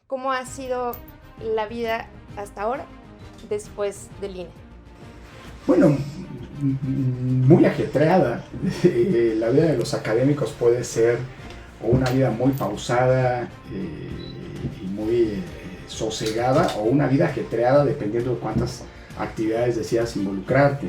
¿Cómo ha sido la vida hasta ahora después del INE? Bueno, muy ajetreada. La vida de los académicos puede ser o una vida muy pausada y muy sosegada, o una vida ajetreada dependiendo de cuántas actividades decidas involucrarte.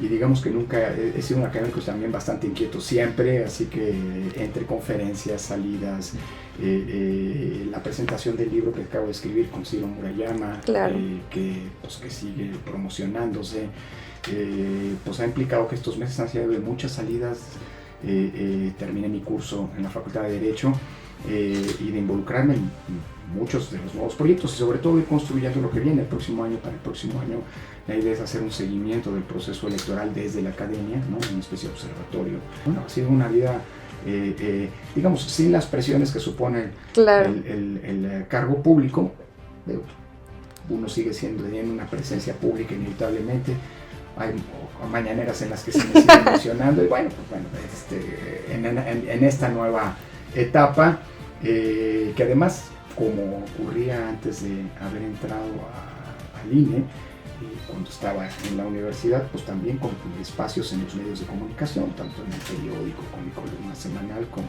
Y digamos que nunca he sido un académico también bastante inquieto siempre, así que entre conferencias, salidas, la presentación del libro que acabo de escribir con Ciro Murayama, claro. que sigue promocionándose, pues ha implicado que estos meses han sido de muchas salidas. Terminé mi curso en la Facultad de Derecho y de involucrarme en muchos de los nuevos proyectos y sobre todo ir construyendo lo que viene el próximo año. Para el próximo año la idea es hacer un seguimiento del proceso electoral desde la academia, ¿no? Una especie de observatorio. Bueno, ha sido una vida, digamos, sin las presiones que supone claro. el cargo público. Uno sigue teniendo una presencia pública inevitablemente. Hay mañaneras en las que se me sigue emocionando y bueno, en esta nueva etapa, que además, como ocurría antes de haber entrado al INE, cuando estaba en la universidad, pues también con espacios en los medios de comunicación, tanto en el periódico, con mi columna semanal, como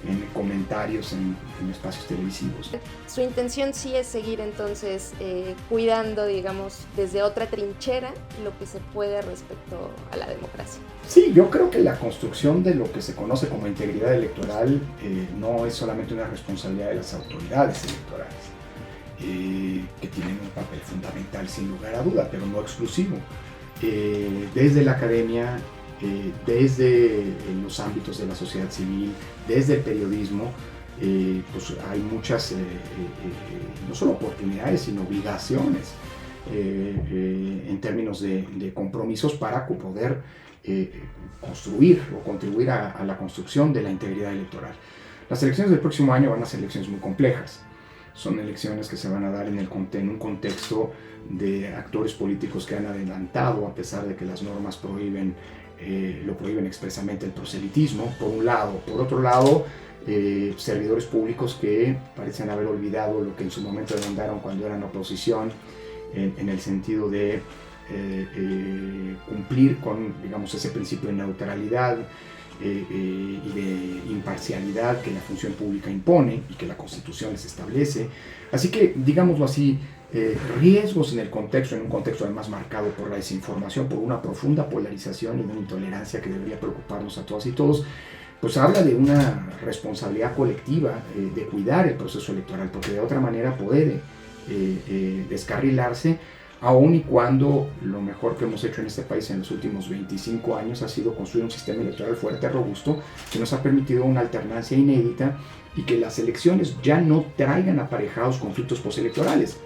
en comentarios en espacios televisivos. Su intención sí es seguir entonces cuidando, digamos, desde otra trinchera lo que se puede respecto a la democracia. Sí, yo creo que la construcción de lo que se conoce como integridad electoral no es solamente una responsabilidad de las autoridades electorales, que tienen un papel fundamental sin lugar a duda, pero no exclusivo. Desde la academia, desde los ámbitos de la sociedad civil, desde el periodismo, pues hay muchas, no solo oportunidades, sino obligaciones en términos de compromisos para poder construir o contribuir a la construcción de la integridad electoral. Las elecciones del próximo año van a ser elecciones muy complejas. Son elecciones que se van a dar en un contexto de actores políticos que han adelantado, a pesar de que las normas lo prohíben expresamente, el proselitismo, por un lado. Por otro lado, servidores públicos que parecen haber olvidado lo que en su momento demandaron cuando eran oposición, en el sentido de cumplir con, digamos, ese principio de neutralidad y de imparcialidad que la función pública impone y que la Constitución les establece. Así que, digámoslo así, riesgos en un contexto además marcado por la desinformación, por una profunda polarización y una intolerancia que debería preocuparnos a todas y todos, pues habla de una responsabilidad colectiva de cuidar el proceso electoral, porque de otra manera puede descarrilarse, aun y cuando lo mejor que hemos hecho en este país en los últimos 25 años ha sido construir un sistema electoral fuerte, robusto, que nos ha permitido una alternancia inédita y que las elecciones ya no traigan aparejados conflictos postelectorales.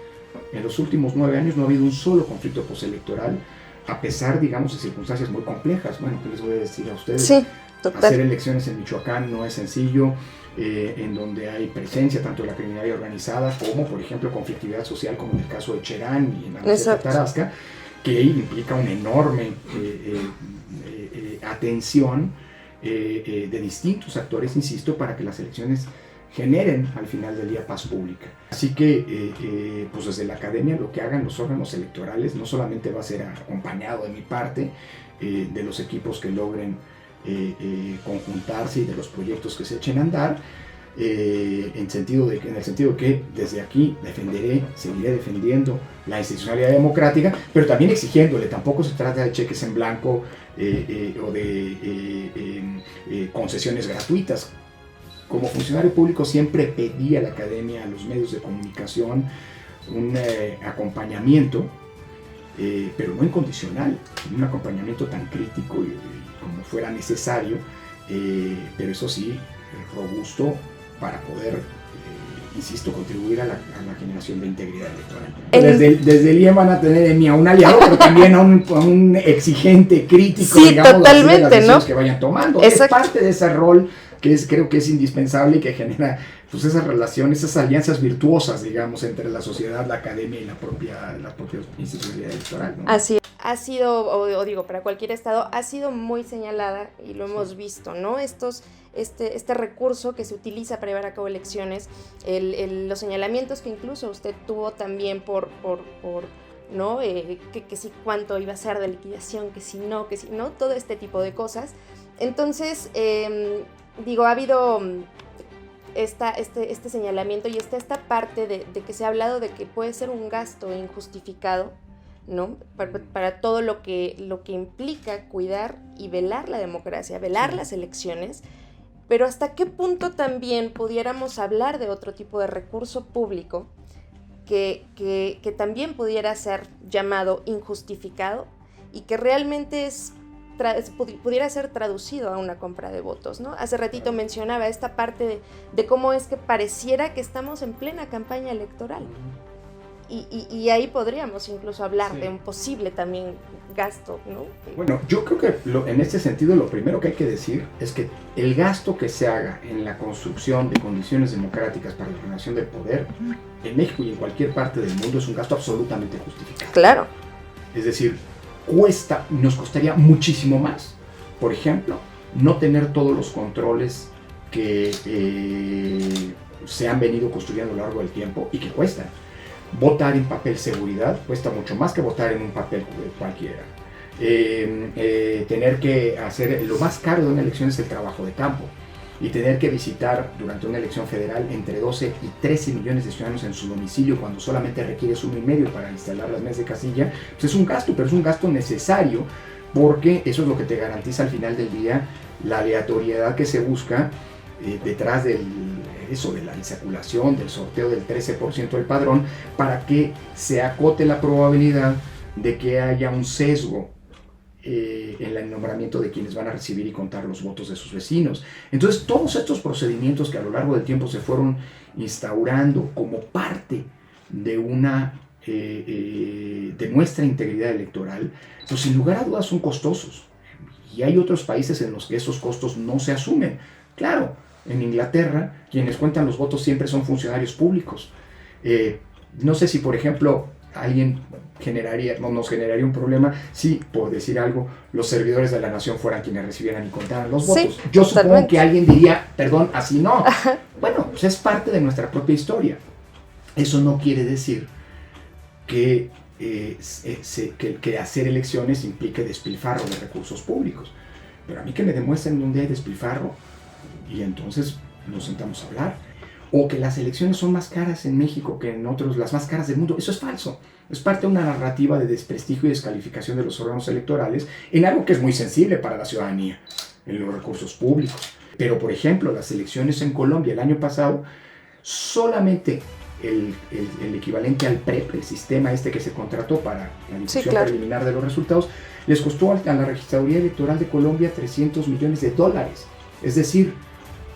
En los últimos 9 años no ha habido un solo conflicto postelectoral, a pesar, digamos, de circunstancias muy complejas. Bueno, ¿qué les voy a decir a ustedes? Sí, total. Hacer elecciones en Michoacán no es sencillo, en donde hay presencia tanto de la criminalidad organizada como, por ejemplo, conflictividad social, como en el caso de Cherán y en la Meseta Tarasca, que implica una enorme atención de distintos actores, insisto, para que las elecciones generen al final del día paz pública. Así que pues desde la academia lo que hagan los órganos electorales no solamente va a ser acompañado de mi parte, de los equipos que logren conjuntarse y de los proyectos que se echen a andar, en el sentido de que desde aquí seguiré defendiendo la institucionalidad democrática, pero también exigiéndole. Tampoco se trata de cheques en blanco o de concesiones gratuitas. Como funcionario público siempre pedí a la academia, a los medios de comunicación, un acompañamiento, pero no incondicional, un acompañamiento tan crítico como fuera necesario, pero eso sí, robusto, para poder, insisto, contribuir a la generación de integridad electoral. Desde el IE van a tener en mí a un aliado, pero también a un exigente, crítico, sí, digamos, totalmente, de las decisiones, ¿no?, que vayan tomando. Exacto. Es parte de ese rol que creo que es indispensable y que genera pues esas relaciones, esas alianzas virtuosas, digamos, entre la sociedad, la academia y la propia institucionalidad electoral, ¿no? Así es. ha sido, o digo, para cualquier estado, ha sido muy señalada y lo hemos visto, ¿no? Este recurso que se utiliza para llevar a cabo elecciones, los señalamientos que incluso usted tuvo también ¿no? Que sí, cuánto iba a ser de liquidación, que si no, todo este tipo de cosas. Entonces, ha habido este señalamiento y esta parte de que se ha hablado de que puede ser un gasto injustificado, ¿no? Para todo lo que implica cuidar y velar la democracia, velar las elecciones, pero hasta qué punto también pudiéramos hablar de otro tipo de recurso público que también pudiera ser llamado injustificado y que realmente pudiera ser traducido a una compra de votos, ¿no? Hace ratito mencionaba esta parte de cómo es que pareciera que estamos en plena campaña electoral. Y ahí podríamos incluso hablar de un posible también gasto, ¿no? Bueno, yo creo que en este sentido lo primero que hay que decir es que el gasto que se haga en la construcción de condiciones democráticas para la ordenación del poder en México y en cualquier parte del mundo es un gasto absolutamente justificado. Claro. Es decir, nos costaría muchísimo más, por ejemplo, no tener todos los controles que se han venido construyendo a lo largo del tiempo y que cuestan. Votar en papel seguridad cuesta mucho más que votar en un papel cualquiera. Tener que hacer, lo más caro de una elección es el trabajo de campo, y tener que visitar durante una elección federal entre 12 y 13 millones de ciudadanos en su domicilio cuando solamente requieres 1,5 para instalar las mesas de casilla, pues es un gasto, pero es un gasto necesario porque eso es lo que te garantiza al final del día la aleatoriedad que se busca detrás de la insaculación, del sorteo del 13% del padrón, para que se acote la probabilidad de que haya un sesgo en el nombramiento de quienes van a recibir y contar los votos de sus vecinos. Entonces, todos estos procedimientos que a lo largo del tiempo se fueron instaurando como parte de de nuestra integridad electoral, pues sin lugar a dudas son costosos. Y hay otros países en los que esos costos no se asumen. Claro, en Inglaterra, quienes cuentan los votos siempre son funcionarios públicos. No sé si, por ejemplo, nos generaría un problema si, por decir algo, los servidores de la nación fueran quienes recibieran y contaran los votos. Yo supongo que alguien diría, perdón, así no. Bueno, pues es parte de nuestra propia historia. Eso no quiere decir que hacer elecciones implique despilfarro de recursos públicos. Pero a mí que me demuestren dónde hay despilfarro y entonces nos sentamos a hablar. O que las elecciones son más caras en México que en otros, las más caras del mundo. Eso es falso. Es parte de una narrativa de desprestigio y descalificación de los órganos electorales en algo que es muy sensible para la ciudadanía, en los recursos públicos. Pero, por ejemplo, las elecciones en Colombia el año pasado, solamente el equivalente al PREP, el sistema que se contrató para la difusión preliminar de los resultados, les costó a la Registraduría Electoral de Colombia $300 millones. Es decir,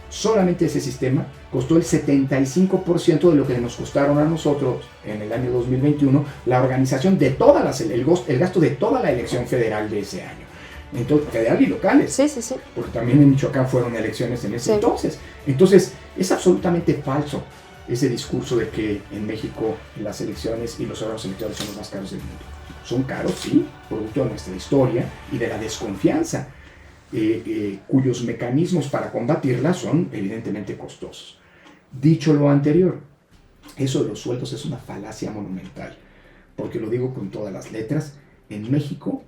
solamente ese sistema costó el 75% de lo que nos costaron a nosotros en el año 2021 la organización de el gasto de toda la elección federal de ese año. Entonces, federal y locales. Sí. Porque también en Michoacán fueron elecciones en ese entonces. Entonces, es absolutamente falso ese discurso de que en México las elecciones y los órganos electorales son los más caros del mundo. Son caros, sí, producto de nuestra historia y de la desconfianza, cuyos mecanismos para combatirla son evidentemente costosos. Dicho lo anterior, eso de los sueldos es una falacia monumental, porque lo digo con todas las letras. En México,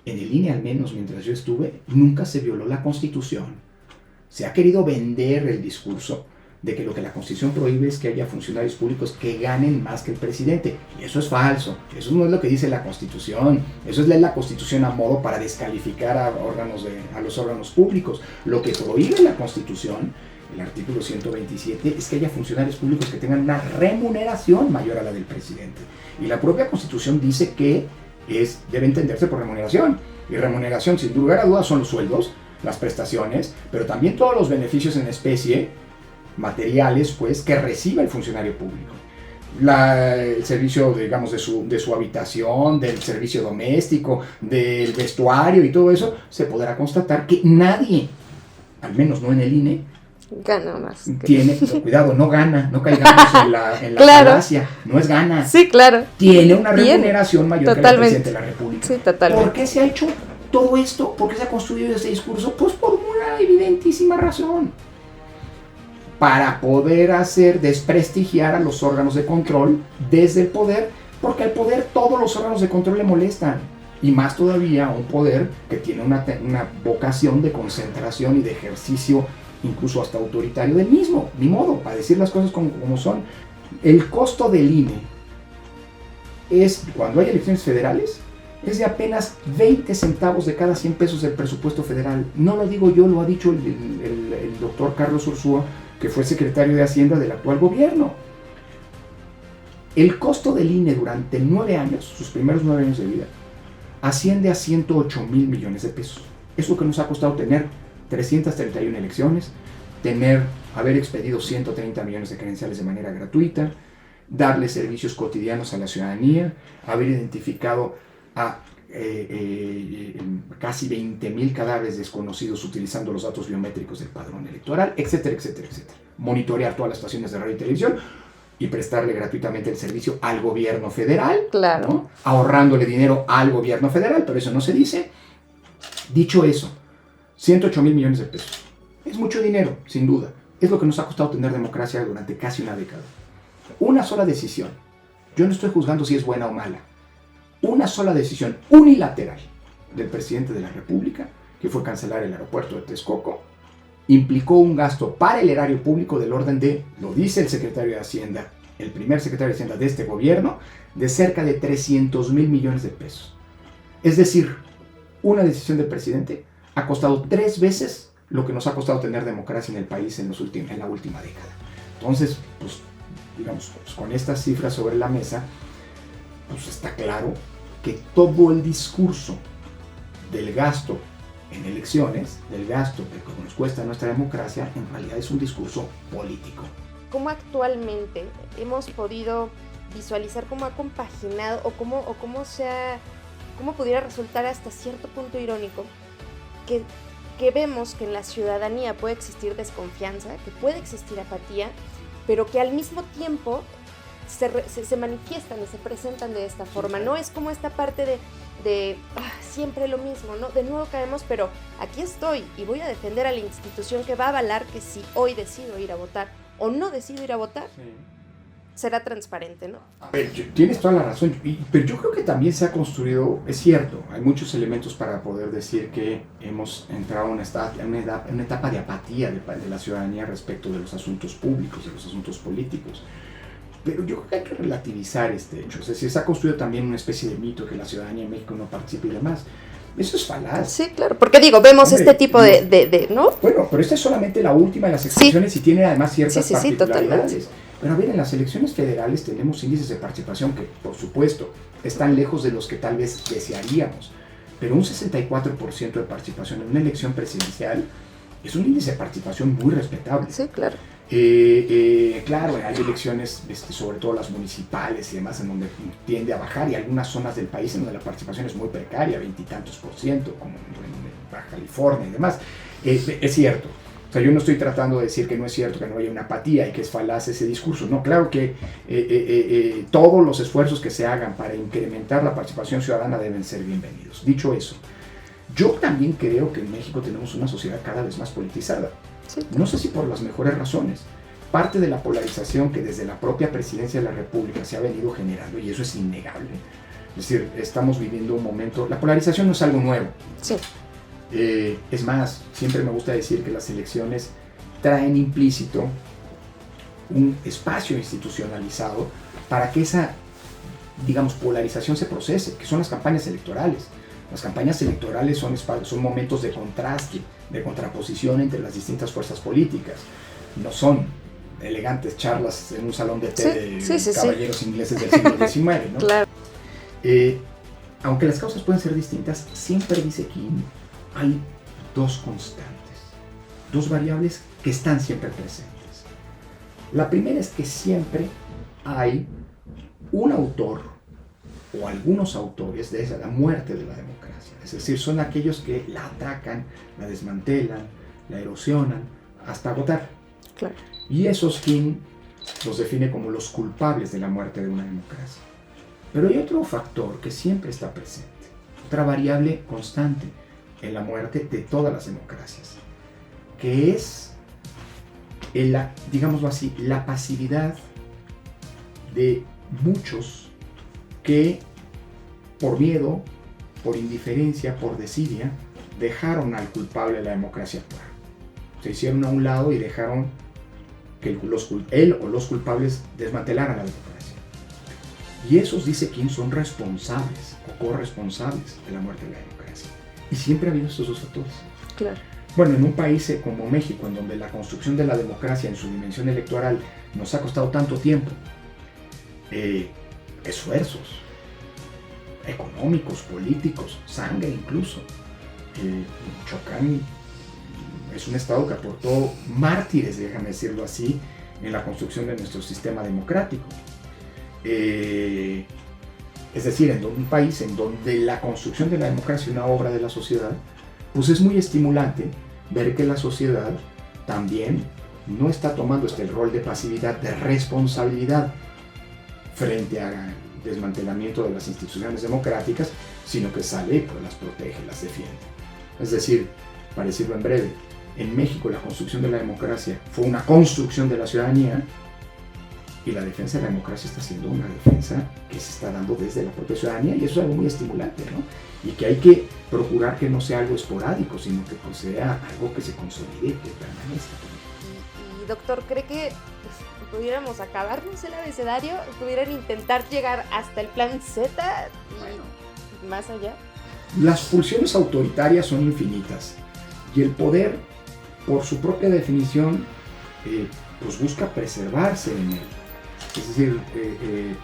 en el INE al menos mientras yo estuve, nunca se violó la Constitución. Se ha querido vender el discurso de que lo que la Constitución prohíbe es que haya funcionarios públicos que ganen más que el presidente. Y eso es falso. Eso no es lo que dice la Constitución. Eso es leer la Constitución a modo para descalificar a los órganos públicos. Lo que prohíbe la Constitución, el artículo 127, es que haya funcionarios públicos que tengan una remuneración mayor a la del presidente. Y la propia Constitución dice que debe entenderse por remuneración. Y remuneración, sin lugar a dudas, son los sueldos, las prestaciones, pero también todos los beneficios en especie materiales, pues, que reciba el funcionario público. El servicio, digamos, de su habitación, del servicio doméstico, del vestuario y todo eso, se podrá constatar que nadie, al menos no en el INE, Gana más. Tiene, cuidado, no gana, no caigamos en la Claro. falacia, no es gana. Sí, claro. Tiene una remuneración mayor que el presidente de la República. Sí, totalmente. ¿Por qué se ha hecho todo esto? ¿Por qué se ha construido este discurso? Pues por una evidentísima razón. Para poder hacer desprestigiar a los órganos de control desde el poder, porque al poder todos los órganos de control le molestan. Y más todavía un poder que tiene una vocación de concentración y de ejercicio incluso hasta autoritario del mismo, ni modo, para decir las cosas como son. El costo del INE es, cuando hay elecciones federales, es de apenas 20 centavos de cada 100 pesos del presupuesto federal. No lo digo yo, lo ha dicho el doctor Carlos Ursúa, que fue secretario de Hacienda del actual gobierno. El costo del INE durante 9 años, sus primeros 9 años de vida, asciende a 108 mil millones de pesos. Es lo que nos ha costado tener 331 elecciones, haber expedido 130 millones de credenciales de manera gratuita, darle servicios cotidianos a la ciudadanía, haber identificado a casi 20,000 cadáveres desconocidos utilizando los datos biométricos del padrón electoral, etcétera, etcétera, etcétera. Monitorear todas las estaciones de radio y televisión y prestarle gratuitamente el servicio al gobierno federal, claro, ¿no? Ahorrándole dinero al gobierno federal, pero eso no se dice. Dicho eso, 108 mil millones de pesos. Es mucho dinero, sin duda. Es lo que nos ha costado tener democracia durante casi una década. Una sola decisión. Yo no estoy juzgando si es buena o mala. Una sola decisión unilateral del presidente de la República, que fue cancelar el aeropuerto de Texcoco, implicó un gasto para el erario público del orden de, lo dice el secretario de Hacienda, el primer secretario de Hacienda de este gobierno, de cerca de 300 mil millones de pesos. Es decir, una decisión del presidente ha costado 3 veces lo que nos ha costado tener democracia en el país en la última década. Entonces, pues, digamos, pues, con estas cifras sobre la mesa, pues está claro que todo el discurso del gasto en elecciones, del gasto que nos cuesta nuestra democracia, en realidad es un discurso político. ¿Cómo actualmente hemos podido visualizar cómo ha compaginado o cómo pudiera resultar hasta cierto punto irónico que vemos que en la ciudadanía puede existir desconfianza, que puede existir apatía, pero que al mismo tiempo se manifiestan y se presentan de esta forma? No es como esta parte de siempre lo mismo, ¿no? De nuevo caemos, pero aquí estoy y voy a defender a la institución que va a avalar que si hoy decido ir a votar o no decido ir a votar, sí, será transparente, ¿no? A ver, tienes toda la razón, pero yo creo que también se ha construido, es cierto, hay muchos elementos para poder decir que hemos entrado en una etapa de apatía de la ciudadanía respecto de los asuntos públicos, de los asuntos políticos. Pero yo creo que hay que relativizar este hecho. Es decir, se ha construido también una especie de mito que la ciudadanía en México no participa y demás. Eso es falaz. Sí, claro, porque vemos este tipo de ¿no? Bueno, pero esta es solamente la última de las excepciones, sí, y tiene además ciertas particularidades. Totalmente. Pero a ver, en las elecciones federales tenemos índices de participación que, por supuesto, están lejos de los que tal vez desearíamos. Pero un 64% de participación en una elección presidencial es un índice de participación muy respetable. Sí, claro. Claro, hay elecciones, sobre todo las municipales y demás, en donde tiende a bajar, y algunas zonas del país en donde la participación es muy precaria, 20 y tantos %, como en Baja California y demás. Es cierto. O sea, yo no estoy tratando de decir que no es cierto, que no haya una apatía y que es falaz ese discurso. No, claro que todos los esfuerzos que se hagan para incrementar la participación ciudadana deben ser bienvenidos. Dicho eso, yo también creo que en México tenemos una sociedad cada vez más politizada. Sí. No sé si por las mejores razones. Parte de la polarización que desde la propia presidencia de la República se ha venido generando, y eso es innegable. Es decir, estamos viviendo un momento... La polarización no es algo nuevo. Sí. Es más, siempre me gusta decir que las elecciones traen implícito un espacio institucionalizado para que esa, digamos, polarización se procese, que son las campañas electorales. Las campañas electorales son momentos de contraste, de contraposición entre las distintas fuerzas políticas. No son elegantes charlas en un salón de té de caballeros ingleses del siglo XIX, ¿no? Claro. Aunque las causas pueden ser distintas, siempre dice Kim, hay 2 constantes, 2 variables que están siempre presentes. La primera es que siempre hay un autor o algunos autores de la muerte de la democracia. Es decir, son aquellos que la atacan, la desmantelan, la erosionan, hasta agotar. Claro. Y esos King los define como los culpables de la muerte de una democracia. Pero hay otro factor que siempre está presente, otra variable constante en la muerte de todas las democracias, que es, digámoslo así, la pasividad de muchos que por miedo, por indiferencia, por desidia, dejaron al culpable de la democracia actuar. Se hicieron a un lado y dejaron que él o los culpables desmantelaran la democracia. Y esos, dice King, son responsables o corresponsables de la muerte de la democracia. Y siempre ha habido estos dos factores. Claro. Bueno, en un país como México, en donde la construcción de la democracia en su dimensión electoral nos ha costado tanto tiempo, esfuerzos económicos, políticos, sangre incluso. Michoacán es un estado que aportó mártires, déjame decirlo así, en la construcción de nuestro sistema democrático. Es decir, en un país en donde la construcción de la democracia es una obra de la sociedad, pues es muy estimulante ver que la sociedad también no está tomando el rol de pasividad, de responsabilidad frente al desmantelamiento de las instituciones democráticas, sino que sale, pues las protege, las defiende. Es decir, para decirlo en breve, en México la construcción de la democracia fue una construcción de la ciudadanía, y la defensa de la democracia está siendo una defensa que se está dando desde la propia ciudadanía, y eso es algo muy estimulante, ¿no? Y que hay que procurar que no sea algo esporádico, sino que pues, sea algo que se consolide, que permanezca. Y doctor, ¿cree que pudiéramos acabarnos el abecedario? ¿Pudieran intentar llegar hasta el plan Z y más allá? Las pulsiones autoritarias son infinitas, y el poder, por su propia definición, pues busca preservarse en él. Es decir,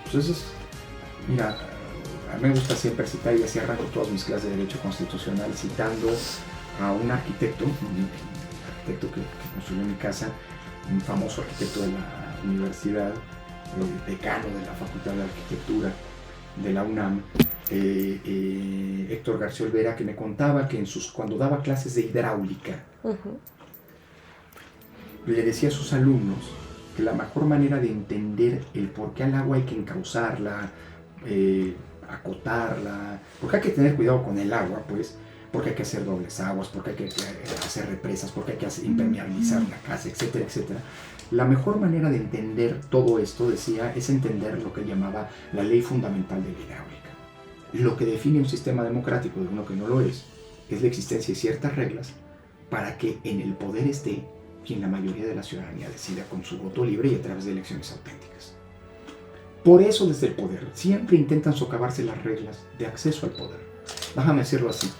pues eso es, mira, a mí me gusta siempre citar, y así arranco todas mis clases de Derecho Constitucional, citando a un arquitecto, que construyó mi casa, un famoso arquitecto de la universidad, decano de la Facultad de Arquitectura de la UNAM, Héctor García Olvera, que me contaba que cuando daba clases de hidráulica, le decía a sus alumnos que la mejor manera de entender el por qué al agua hay que encauzarla, acotarla, porque hay que tener cuidado con el agua, pues, porque hay que hacer dobles aguas, porque hay que hacer represas, porque hay que impermeabilizar una casa, etcétera, etcétera. La mejor manera de entender todo esto, decía, es entender lo que llamaba la ley fundamental de la hidráulica. Lo que define un sistema democrático de uno que no lo es la existencia de ciertas reglas para que en el poder esté quien la mayoría de la ciudadanía decida con su voto libre y a través de elecciones auténticas. Por eso desde el poder siempre intentan socavarse las reglas de acceso al poder. Déjame decirlo así.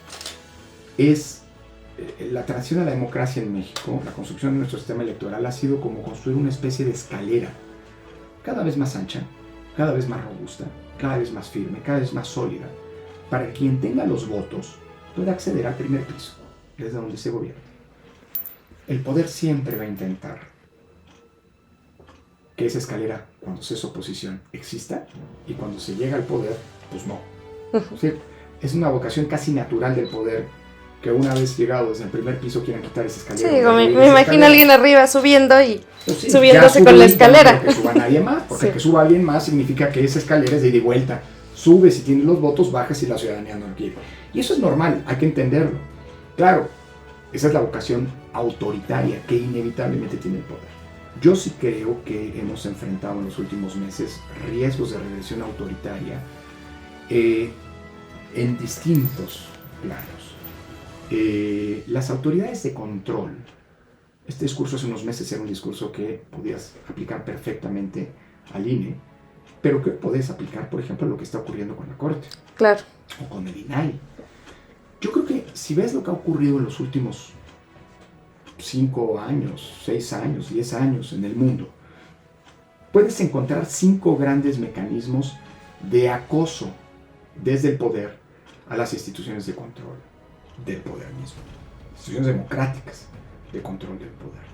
La transición a la democracia en México, la construcción de nuestro sistema electoral ha sido como construir una especie de escalera, cada vez más ancha, cada vez más robusta, cada vez más firme, cada vez más sólida, para que quien tenga los votos pueda acceder al primer piso, desde donde se gobierna. El poder siempre va a intentar que esa escalera, cuando se es oposición, exista, y cuando se llega al poder, pues no. ¿Sí? Es una vocación casi natural del poder, que una vez llegado desde el primer piso quieran quitar esa escalera. Sí, me imagino a alguien arriba subiendo y pues sí, subiéndose con la escalera. No que suba nadie más, porque que suba alguien más significa que esa escalera es de ida y vuelta. Sube si tienes los votos, baja si la ciudadanía no lo quiere. Y eso es normal, hay que entenderlo. Claro, esa es la vocación autoritaria que inevitablemente tiene el poder. Yo sí creo que hemos enfrentado en los últimos meses riesgos de regresión autoritaria en distintos planos. Las autoridades de control, este discurso hace unos meses era un discurso que podías aplicar perfectamente al INE, pero que podés aplicar, por ejemplo, a lo que está ocurriendo con la Corte. Claro. O con el INAI. Yo creo que si ves lo que ha ocurrido en los últimos 5 años, 6 años, 10 años en el mundo, puedes encontrar 5 grandes mecanismos de acoso desde el poder a las instituciones de control del poder mismo, instituciones democráticas de control del poder.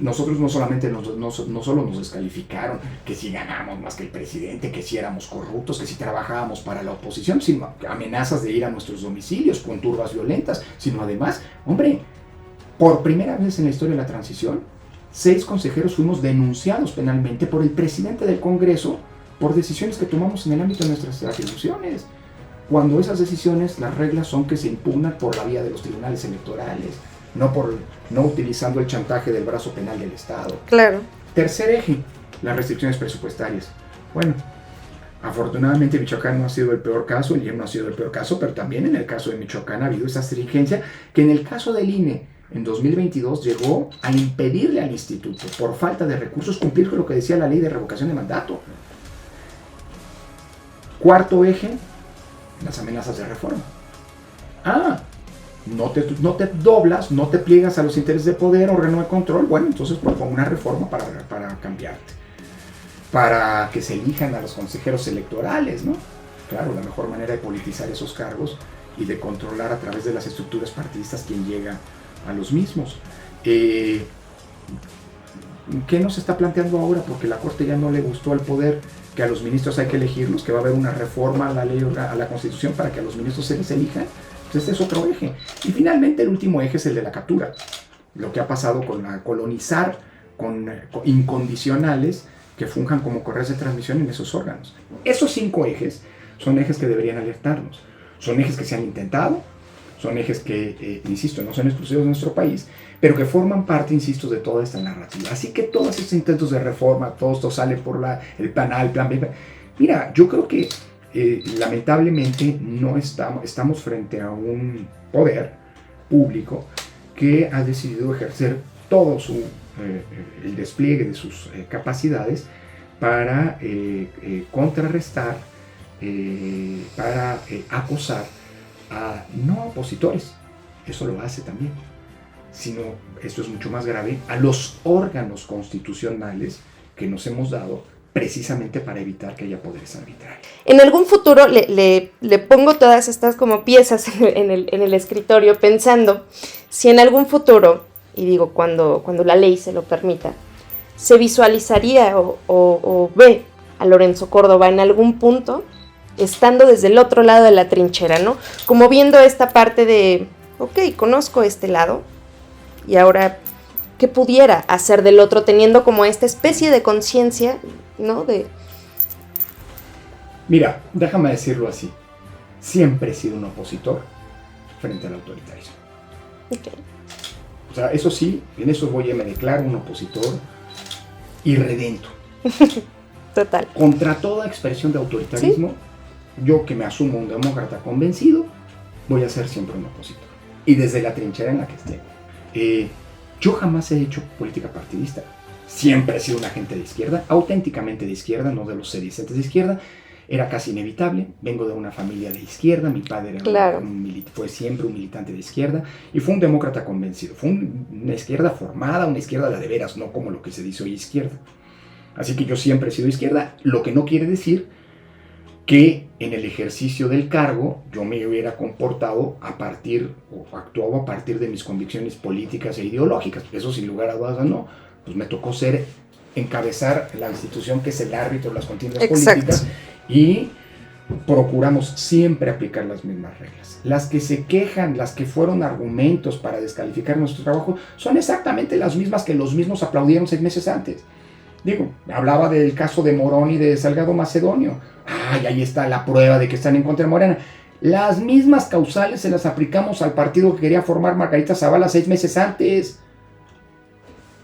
Nosotros no solo nos descalificaron, que si ganamos más que el presidente, que si éramos corruptos, que si trabajábamos para la oposición, sino amenazas de ir a nuestros domicilios con turbas violentas, sino además, hombre, por primera vez en la historia de la transición, 6 consejeros fuimos denunciados penalmente por el presidente del Congreso por decisiones que tomamos en el ámbito de nuestras atribuciones. Cuando esas decisiones, las reglas son que se impugnan por la vía de los tribunales electorales, no utilizando el chantaje del brazo penal del Estado. Claro. Tercer eje, las restricciones presupuestarias. Bueno, afortunadamente Michoacán no ha sido el peor caso, el IEM no ha sido el peor caso, pero también en el caso de Michoacán ha habido esa stringencia que en el caso del INE en 2022 llegó a impedirle al instituto, por falta de recursos, cumplir con lo que decía la ley de revocación de mandato. Cuarto eje, las amenazas de reforma. No te doblas, no te pliegas a los intereses de poder, órgano de control, bueno, entonces propongo una reforma para cambiarte, para que se elijan a los consejeros electorales, ¿no? Claro, la mejor manera de politizar esos cargos y de controlar a través de las estructuras partidistas quien llega a los mismos. ¿Qué nos está planteando ahora? Porque la Corte ya no le gustó al poder que a los ministros hay que elegirlos, que va a haber una reforma a la ley, a la Constitución para que a los ministros se les elijan. Pues este es otro eje. Y finalmente el último eje es el de la captura. Lo que ha pasado con colonizar con incondicionales que funjan como correos de transmisión en esos órganos. Esos 5 ejes son ejes que deberían alertarnos. Son ejes que se han intentado, son ejes que, insisto, no son exclusivos de nuestro país, pero que forman parte, insisto, de toda esta narrativa. Así que todos estos intentos de reforma, todo esto sale por el plan A, el plan B. Mira, yo creo que lamentablemente no estamos frente a un poder público que ha decidido ejercer todo el despliegue de sus capacidades para contrarrestar, para acosar a no opositores, eso lo hace también, sino, esto es mucho más grave, a los órganos constitucionales que nos hemos dado precisamente para evitar que haya poderes arbitrarios. En algún futuro le pongo todas estas como piezas en el escritorio pensando si en algún futuro, y digo cuando la ley se lo permita, se visualizaría o ve a Lorenzo Córdoba en algún punto estando desde el otro lado de la trinchera, ¿no? Como viendo esta parte de, ok, conozco este lado y ahora, ¿qué pudiera hacer del otro teniendo como esta especie de conciencia, ¿no? Mira, déjame decirlo así, siempre he sido un opositor frente al autoritarismo. Okay. O sea, eso sí, en eso me declaro un opositor irredento. Total. Contra toda expresión de autoritarismo, ¿sí? Yo que me asumo un demócrata convencido, voy a ser siempre un opositor. Y desde la trinchera en la que esté. Yo jamás he hecho política partidista. Siempre he sido un agente de izquierda, auténticamente de izquierda, no de los sedicentes de izquierda. Era casi inevitable. Vengo de una familia de izquierda. Mi padre era fue siempre un militante de izquierda. Y fue un demócrata convencido. Fue una izquierda formada, una izquierda de veras, no como lo que se dice hoy izquierda. Así que yo siempre he sido izquierda, lo que no quiere decir que en el ejercicio del cargo yo me hubiera comportado o actuado a partir de mis convicciones políticas e ideológicas. Eso sin lugar a dudas no. Pues me tocó encabezar la institución que es el árbitro de las contiendas políticas y procuramos siempre aplicar las mismas reglas. Las que se quejan, las que fueron argumentos para descalificar nuestro trabajo, son exactamente las mismas que los mismos aplaudieron 6 meses antes. Digo, hablaba del caso de Morón y de Salgado Macedonio. ¡Ay, ahí está la prueba de que están en contra de Morena! Las mismas causales se las aplicamos al partido que quería formar Margarita Zavala 6 meses antes.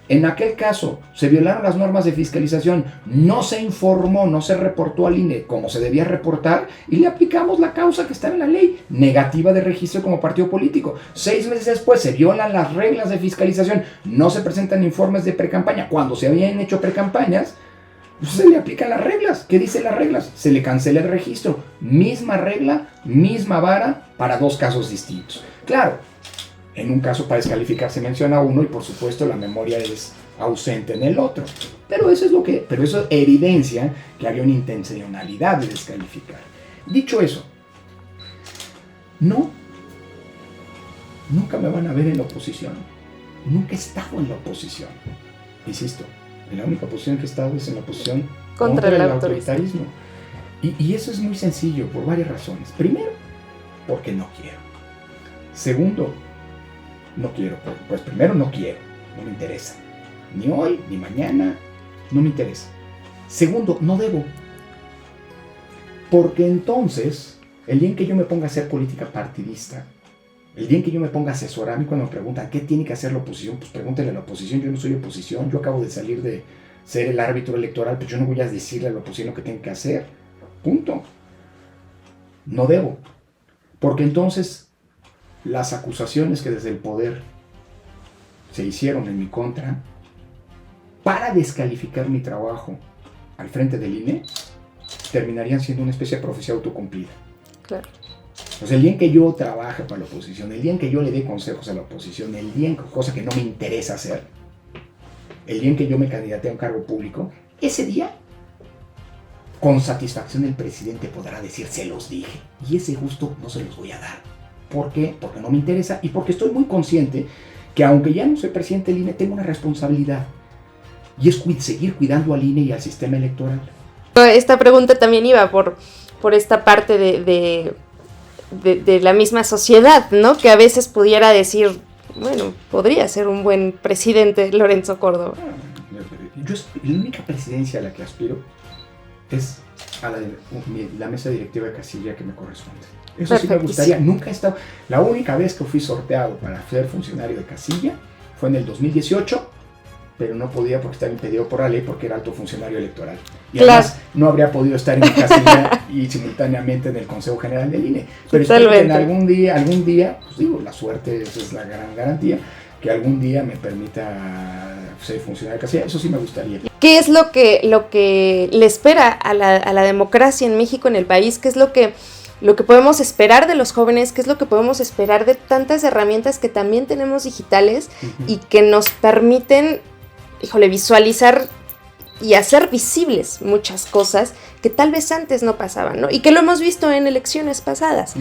En aquel caso, se violaron las normas de fiscalización, no se informó, no se reportó al INE como se debía reportar y le aplicamos la causa que está en la ley, negativa de registro como partido político. 6 meses después se violan las reglas de fiscalización, no se presentan informes de precampaña. Cuando se habían hecho precampañas, pues se le aplican las reglas. ¿Qué dicen las reglas? Se le cancela el registro. Misma regla, misma vara para 2 casos distintos. Claro, en un caso para descalificar se menciona uno y por supuesto la memoria es ausente en el otro. Pero eso evidencia que había una intencionalidad de descalificar. Dicho eso, nunca me van a ver en la oposición. Nunca he estado en la oposición. Insisto, en la única posición que he estado es en la oposición contra el autoritarismo. Y eso es muy sencillo por varias razones. Primero, porque no quiero. Segundo, no quiero, pues primero no quiero, no me interesa. ni hoy, ni mañana, no me interesa. Segundo, no debo. Porque entonces, el día en que yo me ponga a hacer política partidista, el día en que yo me ponga a asesorar, a mí cuando me preguntan qué tiene que hacer la oposición, pues pregúntenle a la oposición. Yo no soy oposición, yo acabo de salir de ser el árbitro electoral, pues yo no voy a decirle a la oposición lo que tiene que hacer. Punto. No debo. Porque entonces las acusaciones que desde el poder se hicieron en mi contra para descalificar mi trabajo al frente del INE terminarían siendo una especie de profecía autocumplida. Claro. O sea, el día en que yo trabaje para la oposición, el día en que yo le dé consejos a la oposición, el día en que cosa que no me interesa hacer, el día en que yo me candidate a un cargo público, ese día, con satisfacción el presidente podrá decir, se los dije. Y ese gusto no se los voy a dar. ¿Por qué? Porque no me interesa y porque estoy muy consciente que aunque ya no soy presidente del INE, tengo una responsabilidad. Y es seguir cuidando al INE y al sistema electoral. Esta pregunta también iba por esta parte de la misma sociedad, ¿no? Que a veces pudiera decir, bueno, podría ser un buen presidente Lorenzo Córdoba. La única presidencia a la que aspiro es a la mesa directiva de Casilla que me corresponde. Eso sí me gustaría. Nunca he estado. La única vez que fui sorteado para ser funcionario de Casilla fue en el 2018, pero no podía porque estaba impedido por la ley porque era alto funcionario electoral. Y además no habría podido estar en mi casilla y simultáneamente en el Consejo General del INE. Pero espero que en algún día, pues digo, la suerte, esa es la gran garantía, que algún día me permita ser funcionario de casilla. Eso sí me gustaría. ¿Qué es lo que le espera a la democracia en México, en el país? ¿Qué es lo que podemos esperar de los jóvenes? ¿Qué es lo que podemos esperar de tantas herramientas que también tenemos digitales y que nos permiten, visualizar y hacer visibles muchas cosas que tal vez antes no pasaban, ¿no? Y que lo hemos visto en elecciones pasadas.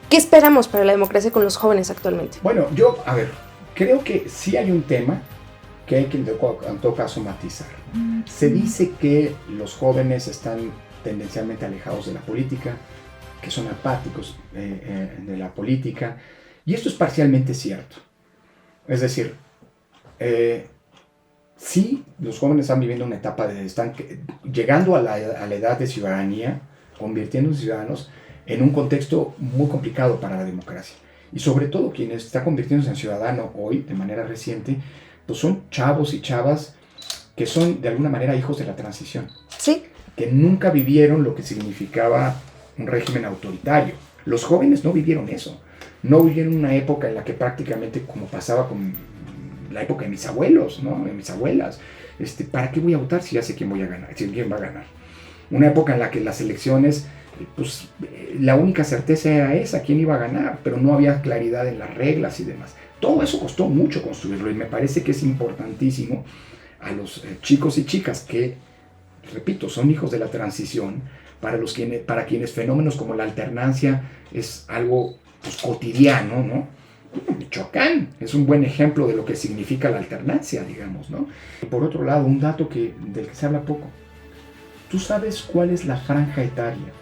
¿Qué esperamos para la democracia con los jóvenes actualmente? Bueno, creo que sí hay un tema que hay que en todo caso matizar. Se dice que los jóvenes están tendencialmente alejados de la política, que son apáticos de la política, y esto es parcialmente cierto. Es decir, sí, los jóvenes están viviendo una etapa están llegando a la edad de ciudadanía, convirtiéndose en ciudadanos en un contexto muy complicado para la democracia. Y sobre todo quienes están convirtiéndose en ciudadano hoy, de manera reciente, pues son chavos y chavas que son de alguna manera hijos de la transición. Sí. Que nunca vivieron lo que significaba un régimen autoritario. Los jóvenes no vivieron eso. No vivieron una época en la que prácticamente, como pasaba con la época de mis abuelos, ¿no? De mis abuelas. ¿Para qué voy a votar si ya sé quién va a ganar? Una época en la que las elecciones, pues la única certeza era esa, quién iba a ganar, pero no había claridad en las reglas y demás. Todo eso costó mucho construirlo y me parece que es importantísimo a los chicos y chicas que, repito, son hijos de la transición, para quienes fenómenos como la alternancia es algo pues, cotidiano, ¿no? Michoacán es un buen ejemplo de lo que significa la alternancia, digamos, ¿no? Por otro lado, un dato del que se habla poco. ¿Tú sabes cuál es la franja etaria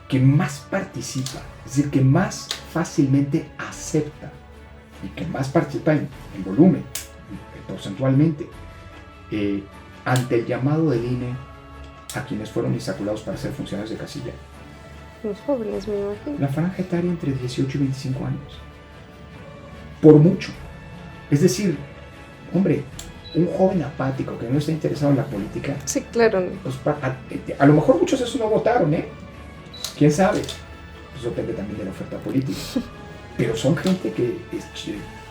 que más participa, es decir, que más fácilmente acepta y que más participa en volumen, porcentualmente, ante el llamado del INE a quienes fueron insaculados para ser funcionarios de casilla? Los jóvenes, me imagino. La franja etaria entre 18 y 25 años. Por mucho. Es decir, hombre, un joven apático que no está interesado en la política. Sí, claro. Pues, a lo mejor muchos de esos no votaron, ¿eh? ¿Quién sabe? Pues depende también de la oferta política. Pero son gente que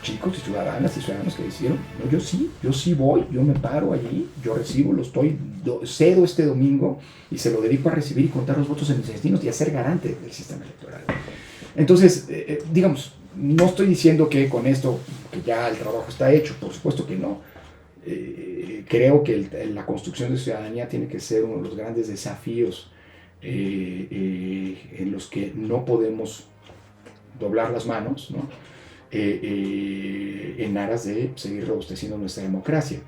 chicos y ciudadanas y ciudadanos que dijeron, no, yo sí voy, yo me paro allí, yo recibo, cedo este domingo y se lo dedico a recibir y contar los votos en mis destinos y a ser garante del sistema electoral. Entonces, digamos, no estoy diciendo que con esto, que ya el trabajo está hecho, por supuesto que no. Creo que la construcción de ciudadanía tiene que ser uno de los grandes desafíos en los que no podemos doblar las manos, ¿no? En aras de seguir robusteciendo nuestra democracia.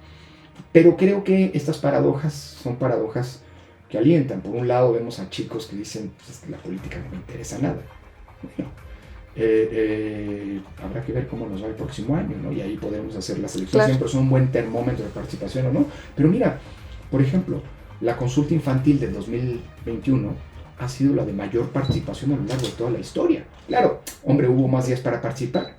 Pero creo que estas paradojas son paradojas que alientan. Por un lado vemos a chicos que dicen, pues, la política no me interesa nada. Bueno, Habrá que ver cómo nos va el próximo año, ¿no? Y ahí podremos hacer las elecciones, Claro. siempre son un buen termómetro de participación o no. Pero mira, por ejemplo, la consulta infantil del 2021 ha sido la de mayor participación a lo largo de toda la historia. Claro, hombre, hubo más días para participar,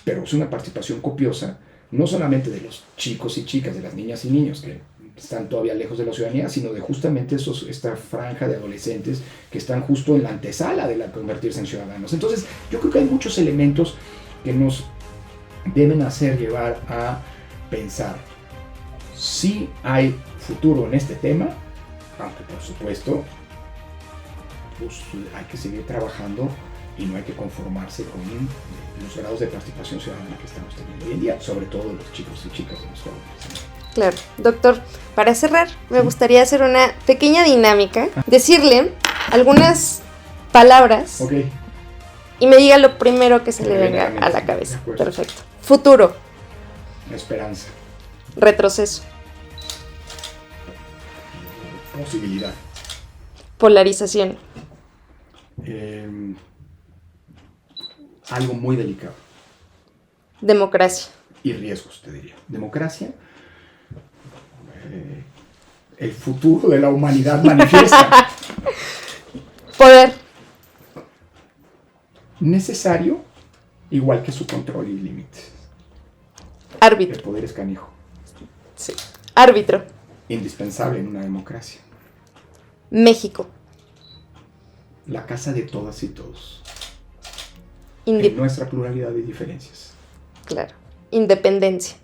pero es una participación copiosa, no solamente de los chicos y chicas, de las niñas y niños que están todavía lejos de la ciudadanía, sino de justamente esta franja de adolescentes que están justo en la antesala de la convertirse en ciudadanos. Entonces, yo creo que hay muchos elementos que nos deben hacer llevar a pensar si hay futuro en este tema, aunque por supuesto pues, hay que seguir trabajando y no hay que conformarse con los grados de participación ciudadana que estamos teniendo hoy en día, sobre todo los chicos y chicas de los jóvenes. Claro. Doctor, para cerrar, me gustaría hacer una pequeña dinámica, decirle algunas palabras Ok, y me diga lo primero que se le Me viene venga a la mente. a la De cabeza. acuerdo. Perfecto. Futuro, esperanza, retroceso, posibilidad, polarización, algo muy delicado democracia, y riesgos, te diría. Democracia, el futuro de la humanidad manifiesta. poder, Necesario, igual que su control y límites. El árbitro, poder es canijo. sí. Árbitro, Indispensable en una democracia. México, La casa de todas y todos. Indi- En nuestra pluralidad de diferencias. claro. Independencia,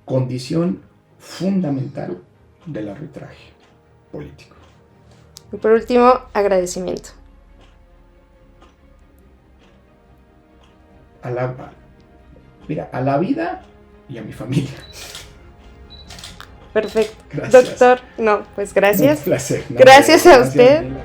Condición fundamental del arbitraje político. y por último, agradecimiento. Mira, a la vida y a mi familia. Perfecto. Gracias. Doctor, no, pues gracias. Un placer. Gracias a usted. Mila.